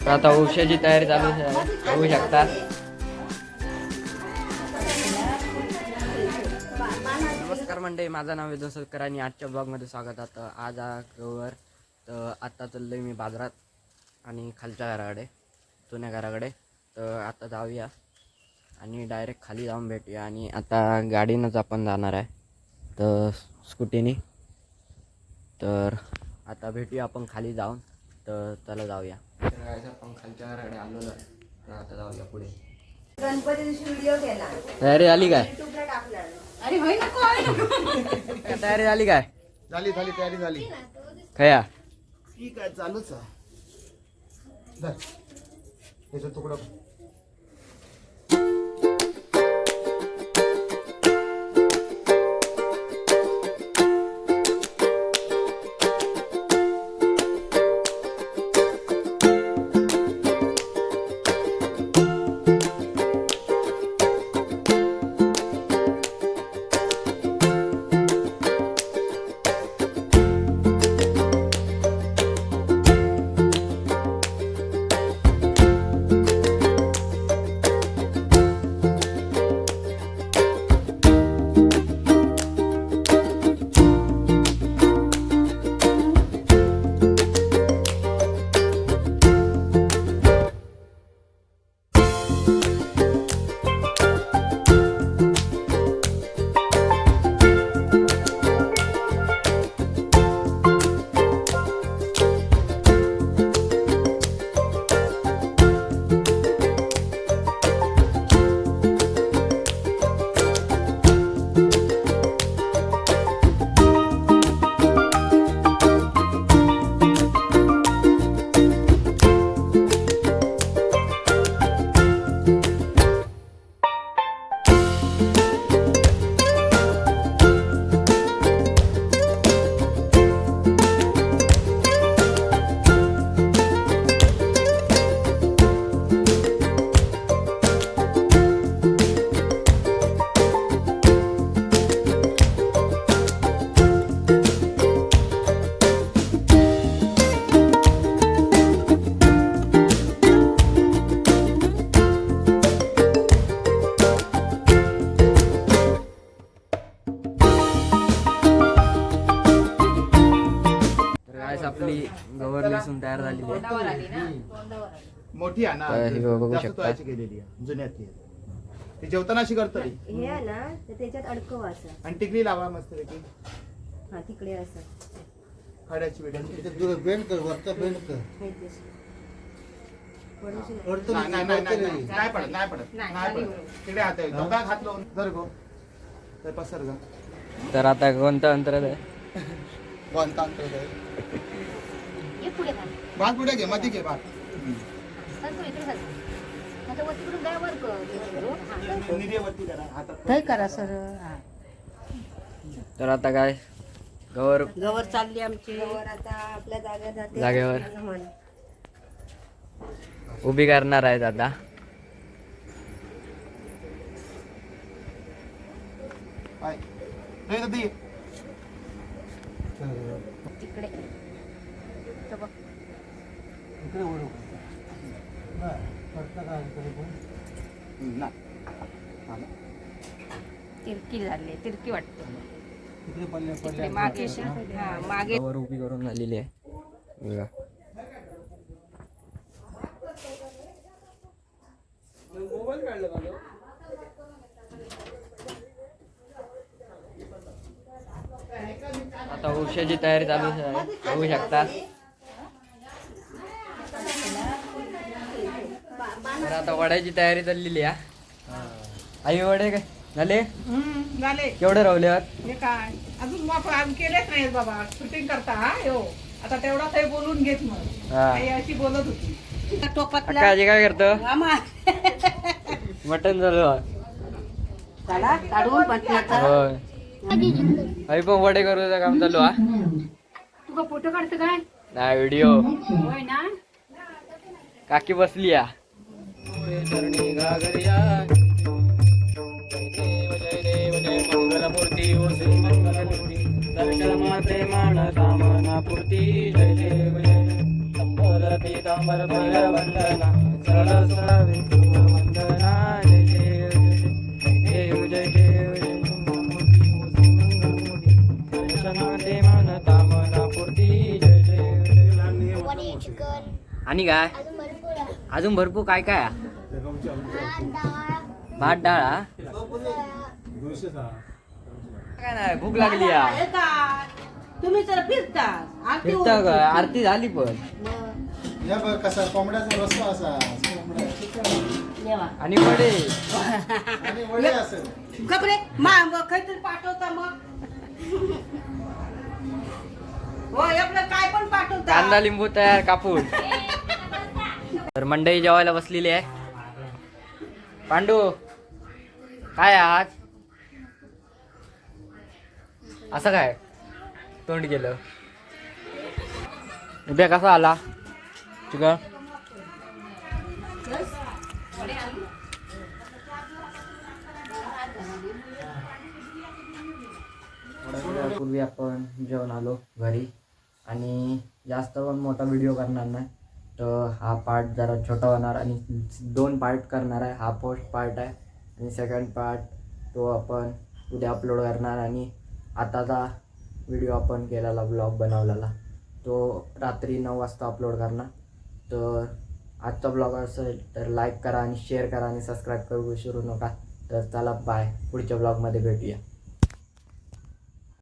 तर आता औषधाची तयारी चालू आहे, बघू शकता. नमस्कार मंडळी, माझं नाव वेदन सोलकर आणि आजच्या ब्लॉगमध्ये स्वागत आहे. आज गवर तर आत्ता चाललो आहे मी बाजारात आणि खालच्या घराकडे, जुन्या घराकडे. तर आता जाऊया आणि डायरेक्ट खाली जाऊन भेटूया. आणि आता गाडीनंच आपण जाणार आहे, तर स्कूटीने. तर आता भेटूया आपण खाली जाऊन. तर चला जाऊया. तर आपण खालच्या घराकडे आलेलो आहे, तर आता जाऊया पुढे. गणपती दिवशी व्हिडिओ केला, तयारी झाली काय? युट्यूबला टाकला. अरे होय नको तयारी झाली काय? झाली तयारी झाली. खया ठीक आहे, चालूच आहे. धर. याचा तुकडा आपली गवर लेसून तयार झालेली आहे. मोठी आहे ना, हे बघू जास्त शकता. तोळ्याची केलेली आहे, जुन्यातली आहे. ती जेवताना अशी करतो ती. हे आहे ना, तर त्याच्यात अडकव असं. आणि टिकली लावा मस्त पैकी हा तिकडे असं. खड्याची वेळ बेंड कर, वरचा बेंड कर. हे दिसलं. वळूची नाही. वरचं नाही नाही, नाही वरचं नाही नाही. नाही पडत नाही पडत नाही पडत. तिकडे हात आहे, दोघा हात लावून धर गो. तर पसर ग. तर आता कोणतं अंतर आहे? कोणता अंतर आहे? ये पुढे घाल. भात पुढे घे, मध्ये घे भात. चल तू इकडे घाल. आता वरती करून काय वर कर. निर्यवती करा हातात. काय करा सर. तर आता काय गवर गवर चालली आमची. गवर आता आपल्या जागेवर जाते. जागेवर. असं म्हण. उभी करणार आहेत आता. हाय. रे दादी. तिकडे तो बघ. इकडे वळू. बरं, वरचं काय इकडे पण. नाही. आलं. तिरकी झाली, तिरकी वाटते. इकडे पडले तिकडे मागे हा मागे. गवर उभी करून झालेली आहे बघा. आता औषधाची तयारी चालू आहे, बघू शकता. तर आता वड्याची तयारी चाललेली आहे. आई वडे काय झाले? झाले केवढे रावल्यात? हे काय अजून मग केलेच नाही बाबा. शूटिंग करता हा हो. आता तेवढा ते बोलून घेत मग. हा. आई अशी बोलत होती. टोपातला काळजी काय करतो? मामा मटन चालू आहे. चला काढून म्हटलं होय. आई पण वडे करूचं काम चालू आहे. तुका फोटो काढतो काय? नाही व्हिडिओ. होय ना. काकी बसली या. मंगलमूर्ती ओ श्री मंगलमूर्ती दर्शन मात्रे मान कामना पूर्ती जय देव जय कपोल पीतांबर भय वंदना सरस्वती वंदना जय देव जय देव जय मन कामना पूर्ती जय देव वडी चिकन आणि काय अजून भरपूर आहे. अजून भरपूर काय काय आहे? डाळ भात डाळ हा? काय नाही भूक लागली या तुम्ही तर फिरता आरती फिरता काय आरती झाली पण या बघ कसा कोंबड्याचा रस्ता असा कोंबडा. आणि वडे आणि वडे असेल. कपडे काहीतरी पाठवता मग हो आपलं काय पण पाठवता कांदा लिंबू तयार कापून तर मंडई जेवायला बसलेली आहे. पांडू काय आहे आज असं काय तोंड गेलं उद्या कसा आला चिकन पूर्वी आपण जेवण आलो घरी आणि जास्त पण मोठा व्हिडिओ करणार नाही तर हा पार्ट जरा छोटा होणार आणि 2 पार्ट करणार आहे. हा फर्स्ट पार्ट आहे आणि सेकंड पार्ट तो आपण उद्या अपलोड करणार आणि आताचा व्हिडिओ आपण केलेला ब्लॉग बनवलेला तो रात्री 9 वाजता अपलोड करणार. तर आजचा ब्लॉग असेल तर लाईक करा आणि शेअर करा आणि सबस्क्राईब करू विसरू नका. तर चला बाय पुढच्या ब्लॉगमध्ये भेटूया.